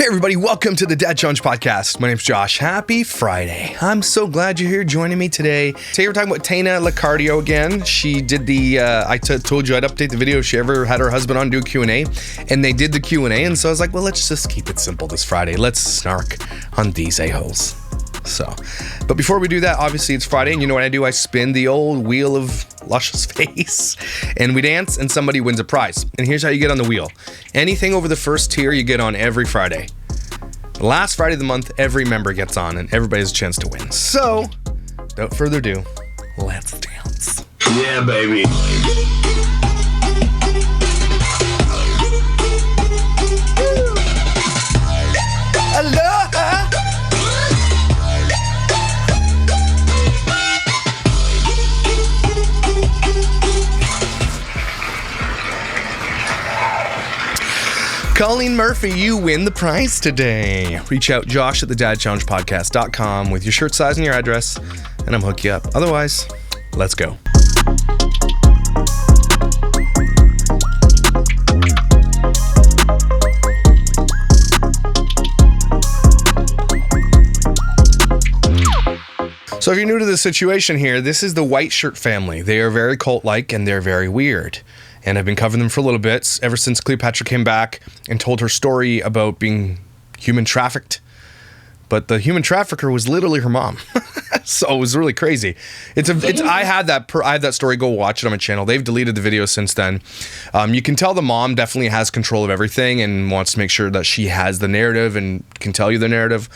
Hey everybody, welcome to the Dad Challenge Podcast. My name's Josh. Happy Friday. I'm so glad you're here joining me today. Today we're talking about Taina Licciardo again. She did the, told you I'd update the video if she ever had her husband on do a Q&A. And they did the Q&A, and so I was like, well, let's just keep it simple this Friday. Let's snark on these a-holes. But before we do that, obviously it's Friday, and you know what I do? I spin the old wheel of luscious face, and we dance, and somebody wins a prize. And here's how you get on the wheel. Anything over the first tier, you get on every Friday. The last Friday of the month, every member gets on, and everybody has a chance to win. So, without further ado, let's dance. Yeah, baby. Aloha! Colleen Murphy, you win the prize today. Reach out, Josh at thedadchallengepodcast.com with your shirt size and your address, and I'm hook you up. Otherwise, let's go. So if you're new to the situation here, this is the white shirt family. They are very cult-like and they're very weird. And I've been covering them for a little bit ever since Cleopatra came back and told her story about being human trafficked. But the human trafficker was literally her mom. So it was really crazy. I had that story. Go watch it on my channel. They've deleted the video since then. You can tell the mom definitely has control of everything and wants to make sure that she has the narrative and can tell you the narrative.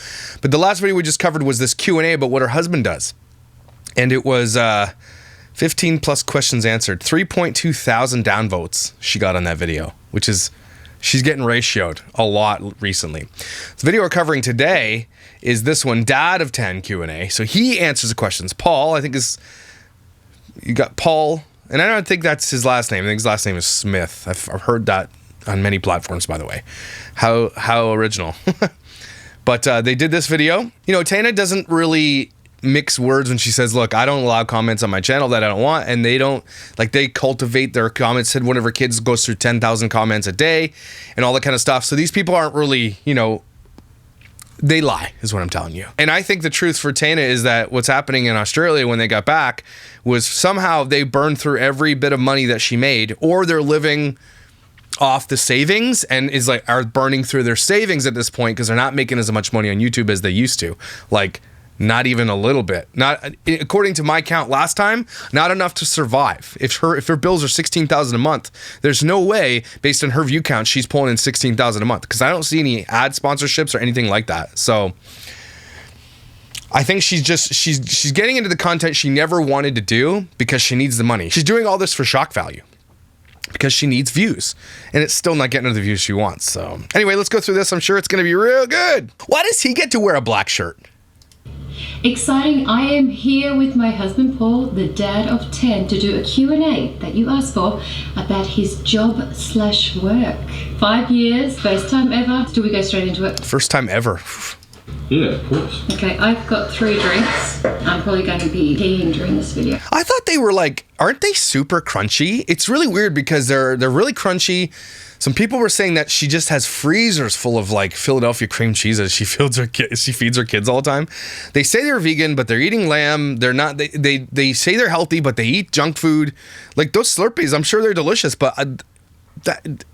But the last video we just covered was this Q&A about what her husband does. And it was 15 plus questions answered. 3.2 thousand downvotes she got on that video, which is, she's getting ratioed a lot recently. The video we're covering today is this one, Dad of 10 Q&A. So he answers the questions. Paul, I think you got Paul, and I don't think that's his last name. I think his last name is Smith. I've heard that on many platforms, by the way. How original. But they did this video. You know, Taina doesn't really mix words when she says, look, I don't allow comments on my channel that I don't want, and they cultivate their comments. Said one of her kids goes through 10,000 comments a day and all that kind of stuff. So these people aren't really, they lie is what I'm telling you. And I think the truth for Taina is that what's happening in Australia when they got back was somehow they burned through every bit of money that she made, or they're living off the savings and are burning through their savings at this point because they're not making as much money on YouTube as they used to. Not even a little bit. Not according to my count last time, not enough to survive. If her bills are $16,000 a month, there's no way, based on her view count, she's pulling in $16,000 a month because I don't see any ad sponsorships or anything like that. So I think she's getting into the content she never wanted to do because she needs the money. She's doing all this for shock value because she needs views, and it's still not getting her the views she wants. So anyway, let's go through this. I'm sure it's going to be real good. Why does he get to wear a black shirt? Exciting, I am here with my husband Paul, the dad of 10, to do a Q&A that you asked for about his job/work. 5 years, first time ever. Do we go straight into it? First time ever. Yeah, of course. Okay, I've got 3 drinks. I'm probably going to be peeing during this video. I thought they were aren't they super crunchy? It's really weird because they're really crunchy. Some people were saying that she just has freezers full of Philadelphia cream cheese as she feeds her kids all the time. They say they're vegan, but they're eating lamb. They're not. They say they're healthy, but they eat junk food. Those Slurpees, I'm sure they're delicious, but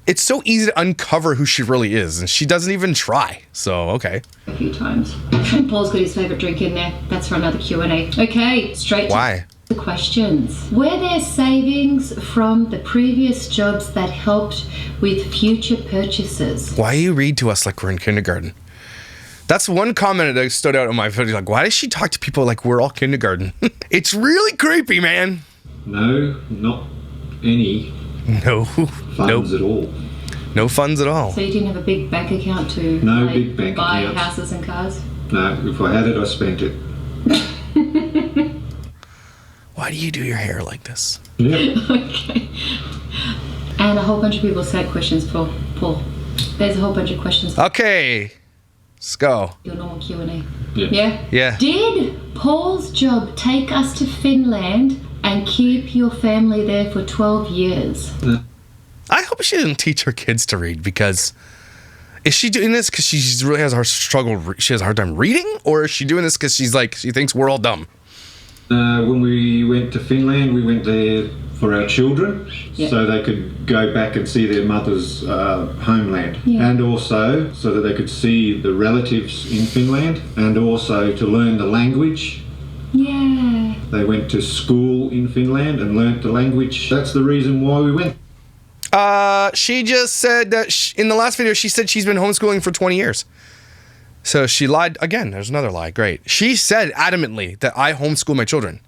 it's so easy to uncover who she really is, and she doesn't even try. So okay. A few times. And Paul's got his favorite drink in there. That's for another Q&A. Okay, straight to the questions. Were there savings from the previous jobs that helped with future purchases? Why you read to us like we're in kindergarten? That's one comment that stood out in my video. Why does she talk to people like we're all kindergarten? It's really creepy, man. No, not any. No. Funds at all. No funds at all. So you didn't have a big bank account to big bank buy accounts. Houses and cars? No, if I had it, I spent it. Why do you do your hair like this? Yeah. Okay. And a whole bunch of people sent questions for Paul. There's a whole bunch of questions. Okay. Let's go. Your normal Q&A. Yeah. Yeah? Yeah. Did Paul's job take us to Finland and keep your family there for 12 years? I hope she didn't teach her kids to read, because Is she doing this because she really has a struggle? She has a hard time reading, or is she doing this because she's like she thinks we're all dumb? When we went to Finland, we went there for our children, Yeah. so they could go back and see their mother's homeland, Yeah. and also so that they could see the relatives in Finland, and also to learn the language. Yeah. They went to school in Finland and learnt the language. That's the reason why we went. She just said that in the last video, she said she's been homeschooling for 20 years. So she lied again. There's another lie. Great. She said adamantly that I homeschool my children,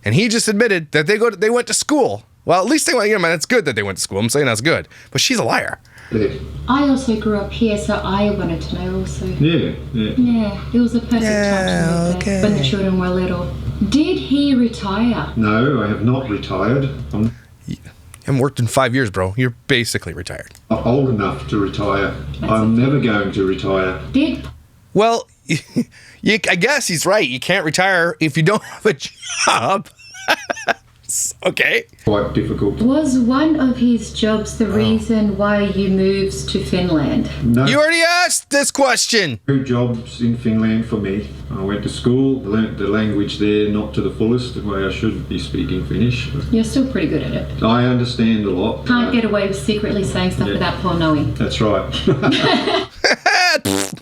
and he just admitted that they went to school. Well, at least they went. You know, man, it's good that they went to school. I'm saying that's good, but she's a liar. Yeah, I also grew up here, so I wanted to know also. yeah. Yeah, it was a perfect time to move there when the children were little. Did he retire? No, I have not retired. I'm You haven't worked in 5 years, bro. You're basically retired. not old enough to retire. I'm never going to retire. Did Well, I guess he's right. You can't retire if you don't have a job. Okay. Quite difficult. was one of his jobs the reason why you moved to Finland? No. You already asked this question. 2 jobs in Finland for me. I went to school, learnt the language there, not to the fullest, the way I should be speaking Finnish. You're still pretty good at it. I understand a lot. Can't get away with secretly saying stuff without Paul knowing. That's right.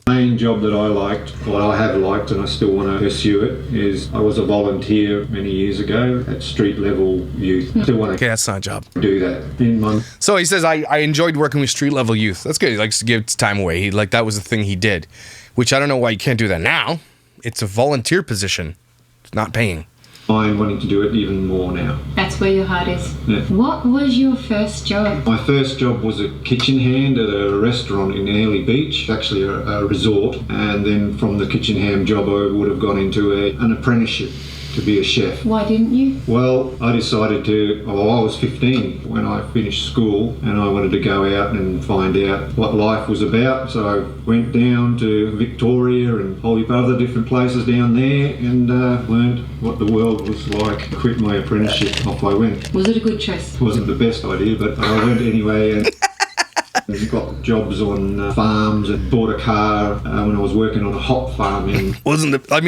Main job that I liked, what I have liked and I still want to pursue it, is I was a volunteer many years ago at street level youth. Still want Okay, to that's not a job. do that in my... So he says, I enjoyed working with street level youth. That's good. He likes to give time away. That was the thing he did, which I don't know why you can't do that now. It's a volunteer position. It's not paying. I'm wanting to do it even more now. That's where your heart is. Yeah. What was your first job? My first job was a kitchen hand at a restaurant in Airlie Beach, actually a resort, and then from the kitchen hand job I would have gone into an apprenticeship to be a chef. Why didn't you? Well, I decided to, I was 15 when I finished school and I wanted to go out and find out what life was about. So I went down to Victoria and a whole heap of other different places down there and learned what the world was like. Quit my apprenticeship, off I went. Was it a good choice? It wasn't the best idea, but I went anyway and got jobs on farms and bought a car when I was working on a hop farm in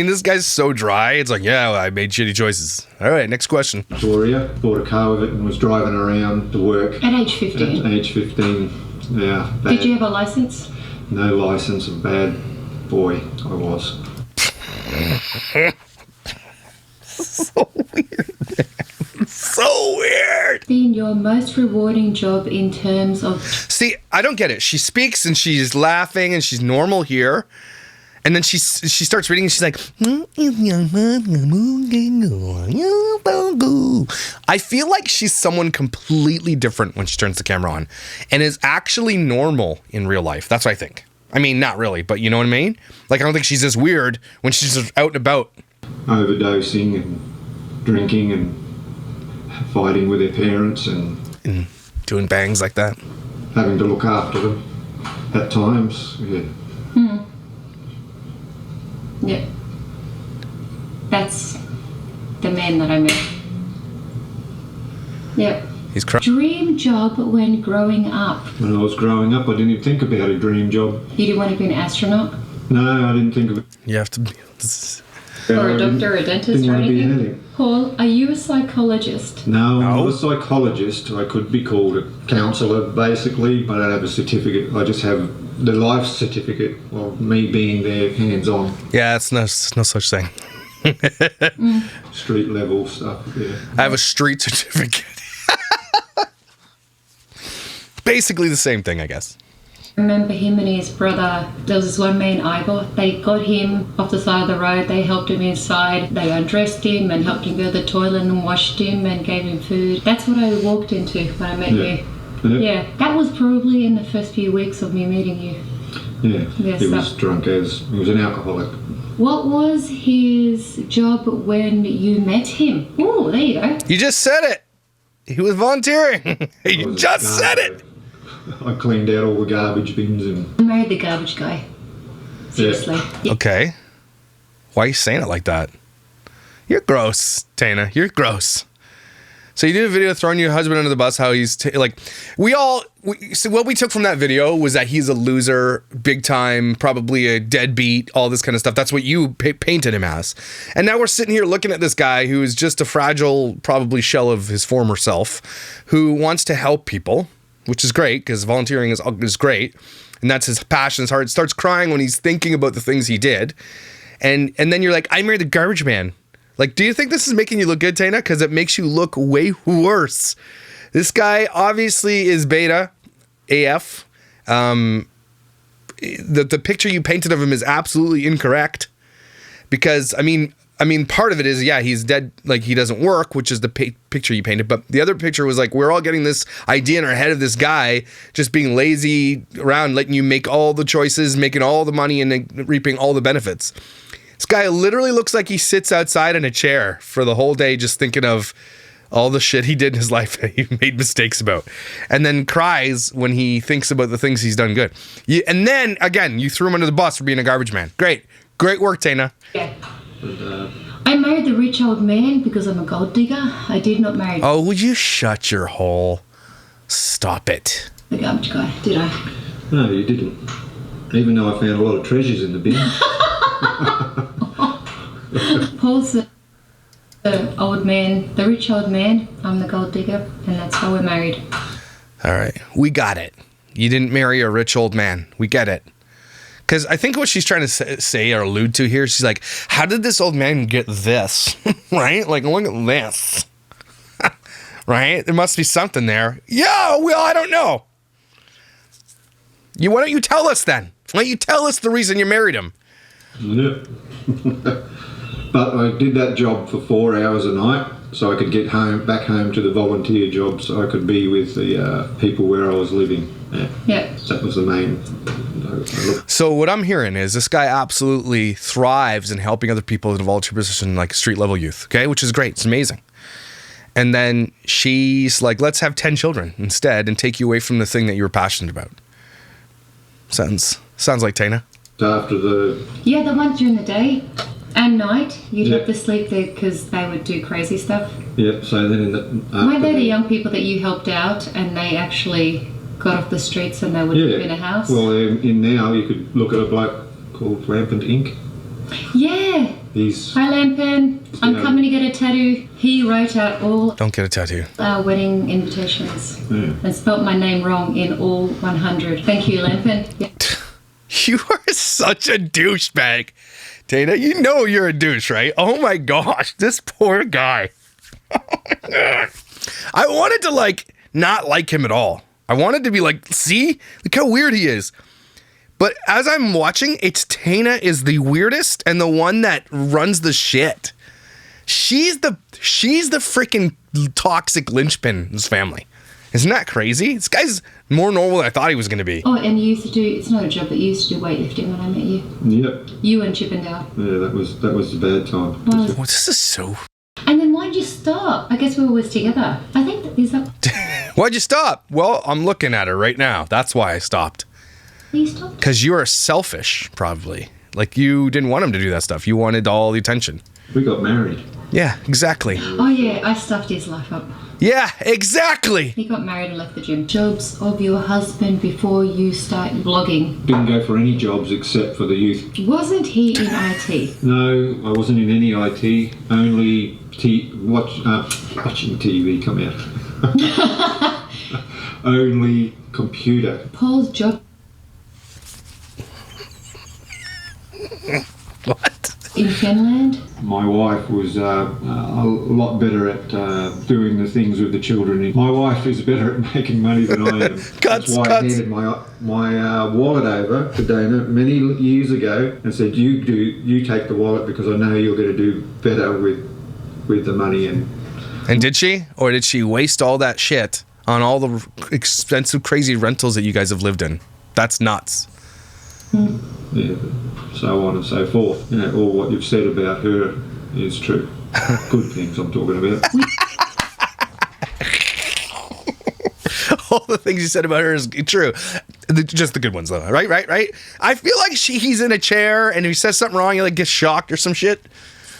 This guy's so dry. It's like, yeah, well, I made shitty choices. All right, next question. Victoria. Bought a car with it and was driving around to work. At age 15? At age 15, yeah. Did you have a license? No license, a bad boy I was. So weird. So weird. Been your most rewarding job in terms of... See, I don't get it. She speaks and she's laughing and she's normal here. And then she starts reading and she's like, I feel like she's someone completely different when she turns the camera on and is actually normal in real life. That's what I think. I mean, not really, but you know what I mean? Like, I don't think she's this weird when she's just out and about. Overdosing and drinking and fighting with their parents and Doing bangs like that. having to look after them at times. Yeah. Yeah. That's the man that I met. Yeah. He's crying. Dream job when growing up? When I was growing up, I didn't even think about a dream job. You didn't want to be an astronaut? No, I didn't think of it. You have to be. Or a doctor, or a dentist, Didn't or want to be anything? anything. Paul, are you a psychologist? No, I'm No? not a psychologist. I could be called a counsellor, basically, but I don't have a certificate. I just have the life certificate of me being there hands-on, Yeah, it's no such thing. street level stuff. Yeah. I have a street certificate. Basically the same thing, I guess. I remember him and his brother, there was this one man, Igor, they got him off the side of the road, they helped him inside, they undressed him and helped him go to the toilet and washed him and gave him food. That's what I walked into when I met you. Yeah, that was probably in the first few weeks of me meeting you. Yeah, Yes, he was that- drunk as, he was an alcoholic. What was his job when you met him? Oh, there you go. You just said it. He was volunteering. I You was a just said garbage. it. I cleaned out all the garbage bins and I married the garbage guy. Seriously. Yeah. Okay. Why are you saying it like that? You're gross, Taina. You're gross. So you did a video throwing your husband under the bus, how he's so what we took from that video was that he's a loser, big time, probably a deadbeat, all this kind of stuff. That's what you painted him as. And now we're sitting here looking at this guy who is just a fragile, probably shell of his former self, who wants to help people, which is great because volunteering is great. And that's his passion. His heart starts crying when he's thinking about the things he did. And then you're like, I married the garbage man. Like, do you think this is making you look good, Taina? Because it makes you look way worse. This guy obviously is beta AF. The picture you painted of him is absolutely incorrect. Because, I mean, part of it is, yeah, he's dead, like he doesn't work, which is the picture you painted. But the other picture was like, we're all getting this idea in our head of this guy just being lazy around, letting you make all the choices, making all the money and reaping all the benefits. This guy literally looks like he sits outside in a chair for the whole day just thinking of all the shit he did in his life that he made mistakes about. And then cries when he thinks about the things he's done good. And then, again, you threw him under the bus for being a garbage man. Great. Great work, Taina. Yeah. I married the rich old man because I'm a gold digger. I did not marry Oh, would you shut your hole? Stop it. the garbage guy, did I? No, you didn't. Even though I found a lot of treasures in the bin. Paul's the old man, the rich old man. I'm the gold digger, and that's how we're married. All right. We got it. You didn't marry a rich old man. We get it. Because I think what she's trying to say or allude to here, she's like, how did this old man get this? Right? Like, look at this. Right? There must be something there. Yeah, well, I don't know. Why don't you tell us then? Why don't you tell us the reason you married him? Yeah. But I did that job for 4 hours a night so I could get back home to the volunteer job so I could be with the people where I was living. Yeah. That was the main. So what I'm hearing is this guy absolutely thrives in helping other people in a volunteer position, like street level youth, okay? Which is great. It's amazing. And then she's like, let's have 10 children instead and take you away from the thing that you were passionate about. Sounds like Taina. After the... Yeah, the ones during the day and night, you'd have to sleep there because they would do crazy stuff. Yeah, so then Weren't they the young people that you helped out and they actually got off the streets and they would live in a house? Well, in now you could look at a bloke called Lampant Inc. Yeah. Hi Lampin, I'm coming to get a tattoo. He wrote out all... Don't get a tattoo. Our wedding invitations and spelt my name wrong in all 100. Thank you, Lampin. Yeah. You are such a douchebag. Taina, you know you're a douche, right? Oh my gosh, this poor guy. I wanted to not like him at all. I wanted to be like, see? Look how weird he is. But as I'm watching, it's Taina is the weirdest and the one that runs the shit. She's the freaking toxic linchpin in this family. Isn't that crazy? This guy's more normal than I thought he was going to be. Oh, and you used to do, it's not a job, but you used to do weightlifting when I met you. Yep. You and Chippendale. Yeah, that was a bad time. Oh, this is so... And then why'd you stop? I guess we were always together. I think is that... Why'd you stop? Well, I'm looking at her right now. That's why I stopped. You stopped? Because you are selfish, probably. Like, you didn't want him to do that stuff. You wanted all the attention. We got married. Yeah, exactly. Oh, yeah, I stuffed his life up. Yeah, exactly. He got married and left the gym. Jobs of your husband before you start vlogging. Didn't go for any jobs except for the youth. Wasn't he in IT? No, I wasn't in any IT. Only watching TV come out. Only computer. Paul's job. What? In Finland? My wife was a lot better at doing the things with the children. My wife is better at making money than I am. That's why I handed my wallet over to Dana many years ago and said, you take the wallet because I know you're going to do better with the money. And did she? Or did she waste all that shit on all the expensive, crazy rentals that you guys have lived in? That's nuts. Yeah, so on and so forth. You know, all what you've said about her is true. Good things I'm talking about. All the things you said about her is true. Just the good ones, though. Right? I feel like he's in a chair, and if he says something wrong, he gets shocked or some shit.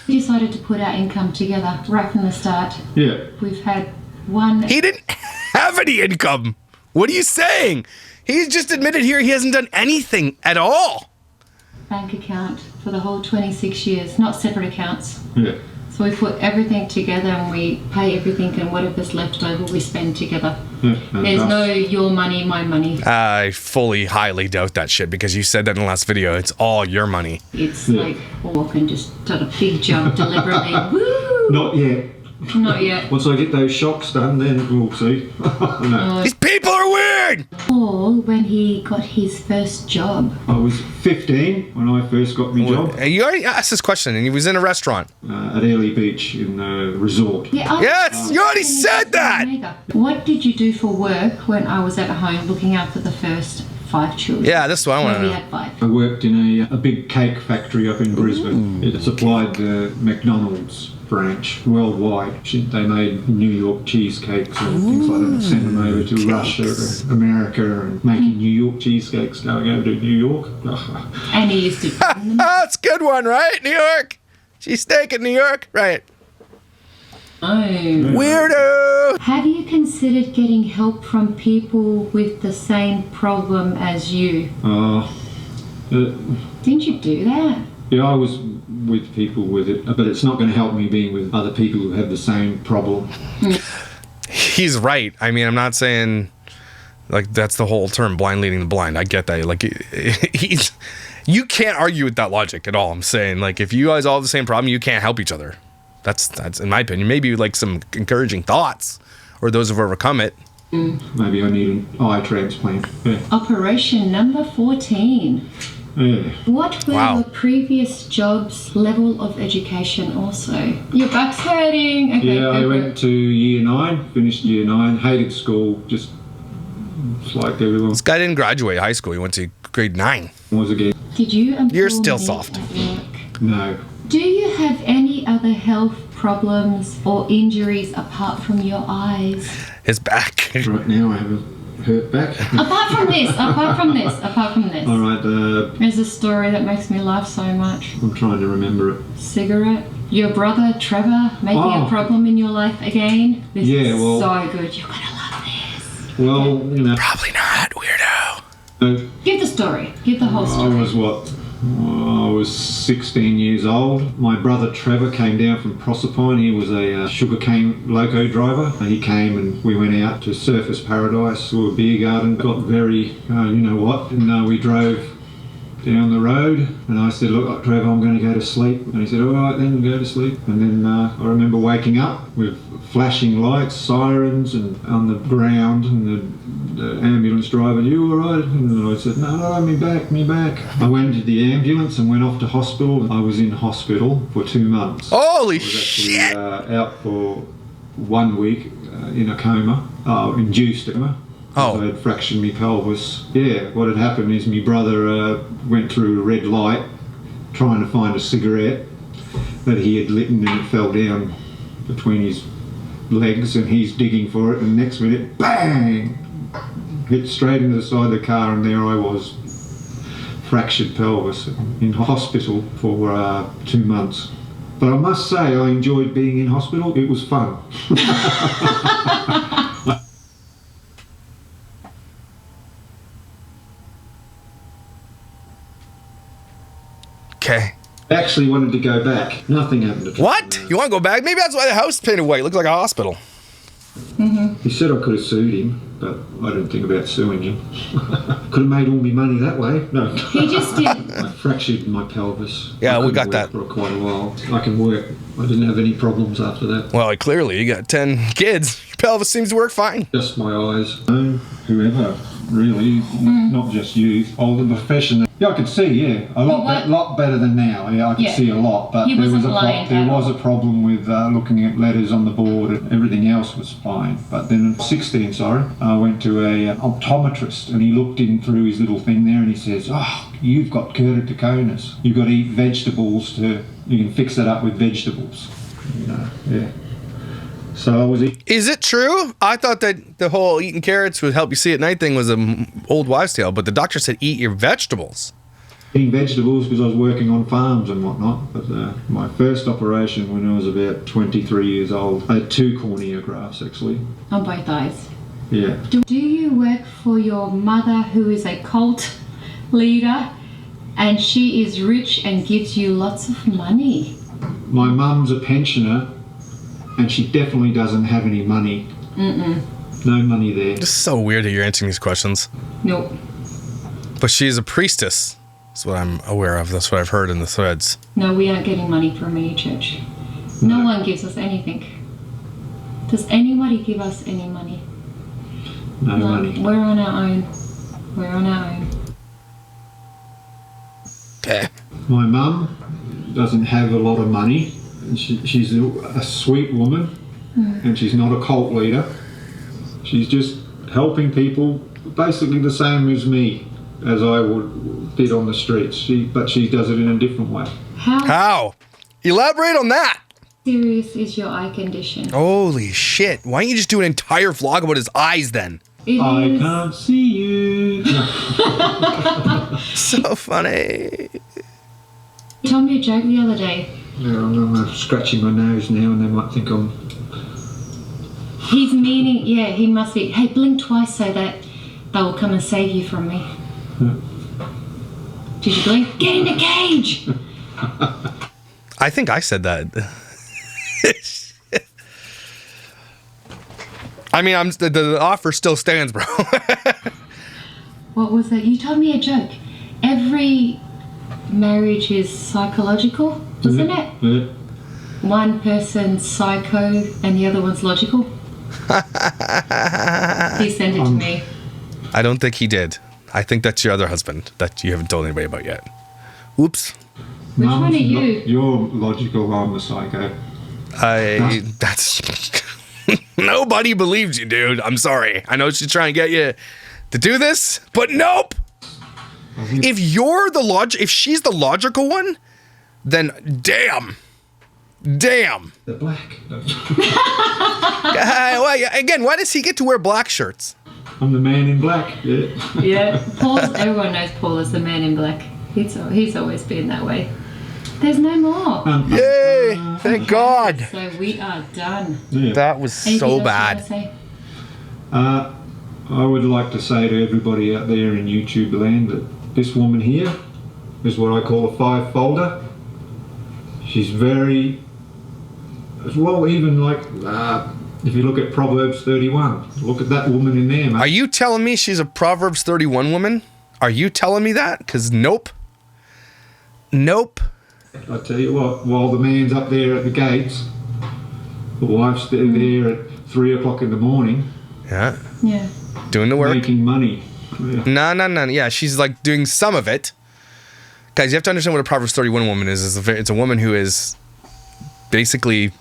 We decided to put our income together right from the start. Yeah. We've had one He didn't have any income. What are you saying? He's just admitted here he hasn't done anything at all. bank account for the whole 26 years, not separate accounts. Yeah. So we put everything together and we pay everything, and whatever's left over we spend together. Yeah, There's no your money, my money. I highly doubt that shit because you said that in the last video. It's all your money. It's like walk and just done a big jump deliberately. Woo! Not yet. Not yet. Once I get those shocks done, then we'll see. No. These people are weird. Paul, when he got his first job. I was 15 when I first got my job You already asked this question, and he was in a restaurant. at Airlie Beach in the resort. Yeah, Yes, you already said that. What did you do for work when I was at home looking after the first 5 children? Yeah, this is what I want When to we know. had 5. I worked in a big cake factory up in Brisbane. It supplied the McDonald's branch worldwide. They made New York cheesecakes and things like that, and sent them over to Russia and America, and making New York cheesecakes going over to New York. And he used to bring them. That's a good one, right? New York. Cheesesteak in New York, right? Oh. Weirdo. Have you considered getting help from people with the same problem as you? Didn't you do that? Yeah, I was with people with it, but it's not going to help me being with other people who have the same problem. He's right. I mean, I'm not saying like that's the whole term, blind leading the blind. I get that. Like he's, you can't argue with that logic at all. I'm saying like if you guys all have the same problem, you can't help each other. That's in my opinion. Maybe like some encouraging thoughts, or those who've overcome it. Maybe I need an eye transplant. Yeah. Operation number 14. Yeah. What were Wow. your previous jobs' level of education also? Your back's hurting. Okay, Yeah, I go for went it. to year 9, finished year 9, hated school, just like everyone This guy didn't graduate high school. He went to grade 9. was again. Did you and You're Paul still meet soft. at work? No. Do you have any other health problems or injuries apart from your eyes? His back. Right now I have a hurt back. Apart from this, apart from this, apart from this. All right, There's a story that makes me laugh so much. I'm trying to remember it. Cigarette. Your brother Trevor making a Oh. problem in your life again. This Yeah, is well- so good. You're gonna love this. Well, you know, Probably not, weirdo. Give the story. Give the whole I story. was what? I was 16 years old. My brother Trevor came down from Proserpine. He was a sugarcane loco driver. And he came and we went out to Surfers Paradise to a beer garden. Got very, you know what? And we drove down the road and I said, look, Trevor, I'm going to go to sleep. And he said, all right then, go to sleep. And then I remember waking up with flashing lights, sirens, and on the ground, and the ambulance driver, you all right? And I said, no, me back. I went to the ambulance and went off to hospital. I was in hospital for 2 months. Holy I was actually shit. out for 1 week in a coma, induced coma. Oh. I had fractured my pelvis. Yeah, what had happened is my brother went through a red light trying to find a cigarette that he had lit, and then it fell down between his legs and he's digging for it, and next minute, bang! Hit straight into the side of the car, and there I was, fractured pelvis, in hospital for 2 months. But I must say, I enjoyed being in hospital. It was fun. Okay. I actually wanted to go back. Nothing happened to What? You want to go back? Maybe that's why the house is painted white. It looks like a hospital. He said I could have sued him, but I didn't think about suing him. Could have made all my money that way. No. He just did. I fractured my pelvis. Yeah, I we couldn't got work for quite a while. I can work. I didn't have any problems after that. Well, clearly you got 10 kids. Your pelvis seems to work fine. Just my eyes. Whoever, really, not just you. All the profession. Yeah, I could see. Yeah, a lot better than now. Yeah, I could see a lot. But He there wasn't was blind there at was all. a problem with looking at letters on the board. And everything else was fine. But then at 16, I went to a optometrist, and he looked in through his little thing there, and he says, "Oh, you've got keratoconus. You've got to eat vegetables to. You can fix that up with vegetables." You know, yeah. So I was eating. Is it true? I thought that the whole eating carrots would help you see at night thing was an old wives' tale, but the doctor said eat your vegetables. eating vegetables because I was working on farms and whatnot. But my first operation when I was about 23 years old, I had 2 cornea grafts actually. On both eyes. Yeah. Do you work for your mother who is a cult leader and she is rich and gives you lots of money? My mum's a pensioner and she definitely doesn't have any money. No money there. It's so weird that you're answering these questions. Nope. But she's a priestess. That's what I'm aware of. That's what I've heard in the threads. No, we aren't getting money from any church. No one gives us anything. Does anybody give us any money? No money. We're on our own. We're on our own. Okay. My mum doesn't have a lot of money. And she's a sweet woman and she's not a cult leader. She's just helping people basically the same as me, as I would did on the streets. But she does it in a different way. How? Elaborate on that. Serious is your eye condition? Holy shit. Why don't you just do an entire vlog about his eyes then? I can't see you. So funny. You told me a joke the other day. Yeah, I'm scratching my nose now and they might think I'm... He's meaning, yeah, he must be. Hey, blink twice so that they will come and save you from me. Yeah. Did you blink? Get in the cage! I think I said that. I mean, the offer still stands, bro. What was that? You told me a joke. Every marriage is psychological, wasn't it? Yeah. One person's psycho and the other one's logical. He sent it to me. I don't think he did. I think that's your other husband that you haven't told anybody about yet. Oops. Which one are you? You're logical, I'm the psycho. That's... Nobody believes you, dude. I'm sorry. I know she's trying to get you to do this, but nope. If you're the if she's the logical one, then damn. Damn. They're black. Again, why does he get to wear black shirts? I'm the man in black. Yeah. Yeah. Everyone knows Paul is the man in black. He's always been that way. There's no more. Yay! Thank God. So we are done. Yeah. That was Anything so else bad. you wanna say? I would like to say to everybody out there in YouTube land that this woman here is what I call a 5-folder. She's very, well, even like, if you look at Proverbs 31, look at that woman in there, mate. Are you telling me she's a Proverbs 31 woman? Are you telling me that? Because nope. Nope. I tell you what, while the man's up there at the gates, the wife's there at 3 o'clock in the morning. Yeah. Yeah. Doing the work. Making money. Yeah. No. Yeah, she's like doing some of it. Guys, you have to understand what a Proverbs 31 woman is. It's a woman who is basically,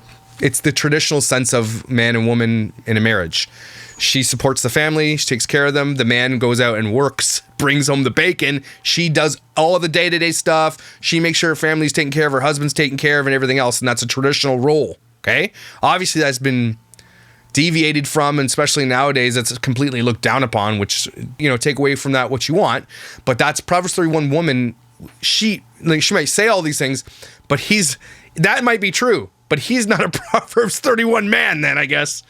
it's the traditional sense of man and woman in a marriage. She supports the family. She takes care of them. The man goes out and works, brings home the bacon. She does all of the day-to-day stuff. She makes sure her family's taken care of, her husband's taken care of, and everything else. And that's a traditional role. Okay? Obviously, that's been deviated from, and especially nowadays, that's completely looked down upon, which, you know, take away from that what you want. But that's Proverbs 31 woman. She might say all these things, but that might be true, but he's not a Proverbs 31 man then, I guess.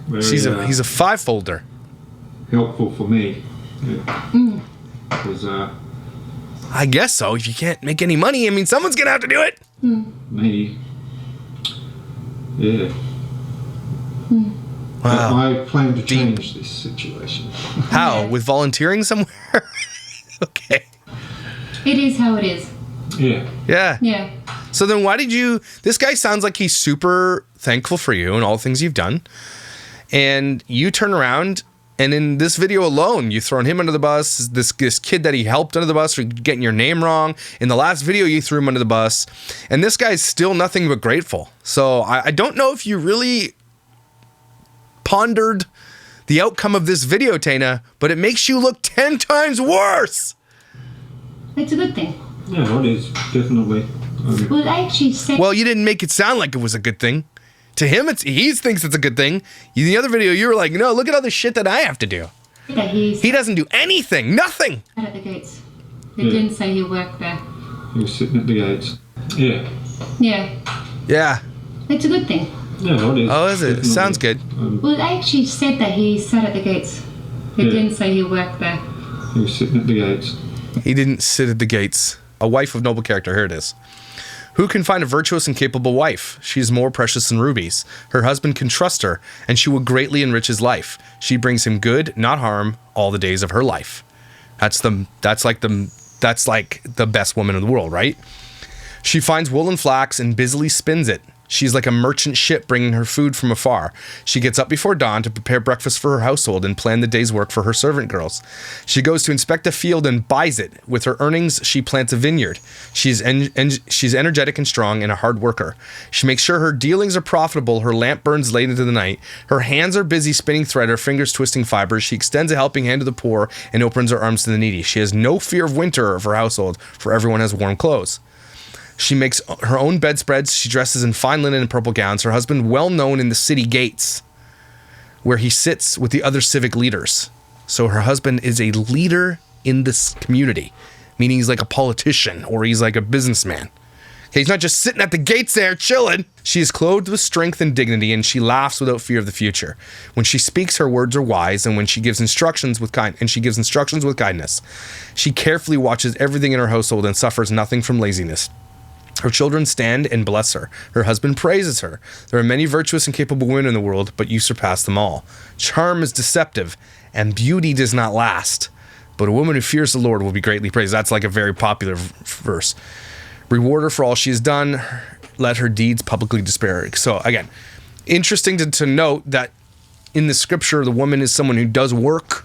Very, he's a 5-folder. Helpful for me. Yeah. Because, I guess so. If you can't make any money, I mean, someone's gonna have to do it. me. Yeah. Wow. I plan to change this situation. How? With volunteering somewhere? Okay. It is how it is. Yeah. Yeah. Yeah. So then why did you... This guy sounds like he's super thankful for you and all the things you've done. And you turn around, and in this video alone, you've thrown him under the bus. This kid that he helped under the bus for getting your name wrong. In the last video, you threw him under the bus. And this guy's still nothing but grateful. So I don't know if you really pondered the outcome of this video, Taina, but it makes you look 10 times worse. It's a good thing. Yeah, it is. Definitely. Well, I actually said... Well, you didn't make it sound like it was a good thing. To him, he thinks it's a good thing. In the other video, you were like, no, look at all the shit that I have to do. that he's He doesn't do anything. Nothing. at the gates. It didn't say he worked there. He was sitting at the gates. Yeah. Yeah. Yeah. It's a good thing. Yeah, it is. Oh, is it? Definitely. Sounds good. Well, it actually said that he sat at the gates. It didn't say he worked there. He was sitting at the gates. He didn't sit at the gates. A wife of noble character. Here it is. Who can find a virtuous and capable wife? She is more precious than rubies. Her husband can trust her, and she will greatly enrich his life. She brings him good, not harm, all the days of her life. That's like the best woman in the world, right? She finds wool and flax and busily spins it. She's like a merchant ship bringing her food from afar. She gets up before dawn to prepare breakfast for her household and plan the day's work for her servant girls. She goes to inspect a field and buys it. With her earnings, she plants a vineyard. She's energetic and strong and a hard worker. She makes sure her dealings are profitable. Her lamp burns late into the night. Her hands are busy spinning thread, her fingers twisting fibers. She extends a helping hand to the poor and opens her arms to the needy. She has no fear of winter of her household, for everyone has warm clothes. She makes her own bedspreads. She dresses in fine linen and purple gowns. Her husband, well known in the city gates, where he sits with the other civic leaders. So her husband is a leader in this community, meaning he's like a politician or he's like a businessman. Okay, he's not just sitting at the gates there chilling. She is clothed with strength and dignity, and she laughs without fear of the future. When she speaks, her words are wise, and when she gives instructions with kindness. She carefully watches everything in her household and suffers nothing from laziness. Her children stand and bless her. Her husband praises her. There are many virtuous and capable women in the world, but you surpass them all. Charm is deceptive, and beauty does not last. But a woman who fears the Lord will be greatly praised. That's like a very popular verse. Reward her for all she has done. Let her deeds publicly disparage. So again, interesting to note that in the scripture, the woman is someone who does work.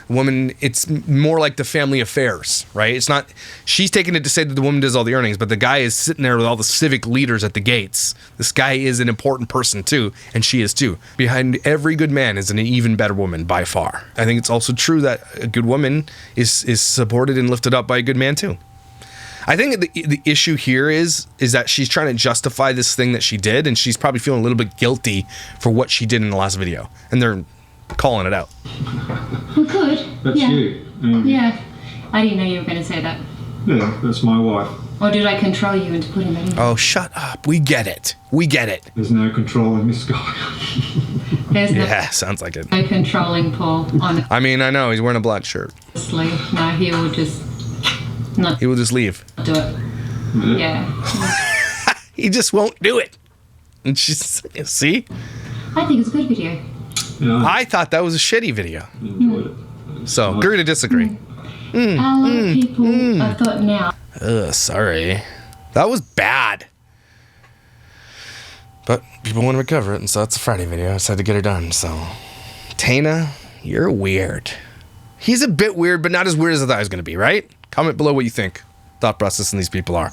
Woman, it's more like the family affairs, right? It's not, she's taking it to say that the woman does all the earnings, but the guy is sitting there with all the civic leaders at the gates. This guy is an important person too, and she is too. Behind every good man is an even better woman by far. I think it's also true that a good woman is supported and lifted up by a good man too. I think the issue here is that she's trying to justify this thing that she did, and she's probably feeling a little bit guilty for what she did in the last video, and they're calling it out. We could. That's you. Yeah. I didn't know you were going to say that. Yeah, that's my wife. Or did I control you into putting that in? Oh, shut up. We get it. We get it. There's no controlling this guy. There's Yeah, sounds like it. no controlling Paul, I mean, I know. He's wearing a black shirt. honestly. No, he will just not He will just leave. do it. Yeah. He just won't do it. And she's, see? I think it's a good video. Yeah, I I thought that was a shitty video. enjoyed it. So, agree to disagree. A lot of people, I thought now, Ugh, sorry. That was bad. But people want to recover it, and so it's a Friday video. I just had to get it done, so. Taina, you're weird. He's a bit weird, but not as weird as I thought he was going to be, right? Comment below what you think. Thought process and these people are.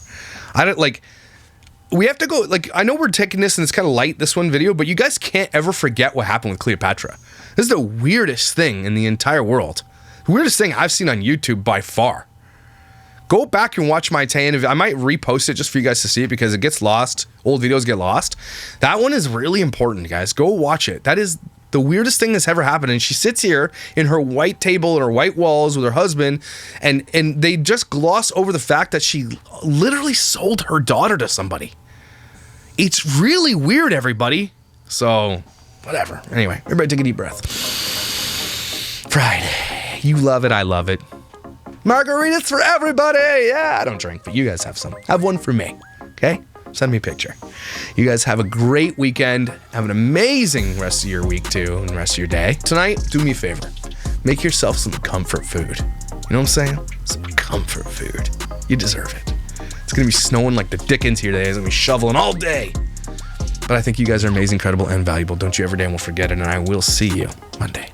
I don't, like, we have to go, like, I know we're taking this and it's kind of light, this one video, but you guys can't ever forget what happened with Cleopatra. This is the weirdest thing in the entire world. The weirdest thing I've seen on YouTube by far. Go back and watch my Taina. I might repost it just for you guys to see it because it gets lost. Old videos get lost. That one is really important, guys. Go watch it. That is the weirdest thing that's ever happened. And she sits here in her white table and her white walls with her husband, and they just gloss over the fact that she literally sold her daughter to somebody. It's really weird, everybody. So, whatever. Anyway, everybody take a deep breath. Friday. You love it, I love it. Margaritas for everybody! Yeah, I don't drink, but you guys have some. Have one for me, okay? Send me a picture. You guys have a great weekend. Have an amazing rest of your week, too, and the rest of your day. Tonight, do me a favor. Make yourself some comfort food. You know what I'm saying? Some comfort food. You deserve it. It's going to be snowing like the dickens here today. It's going to be shoveling all day. But I think you guys are amazing, incredible, and valuable. Don't you ever damn well forget it, and I will see you Monday.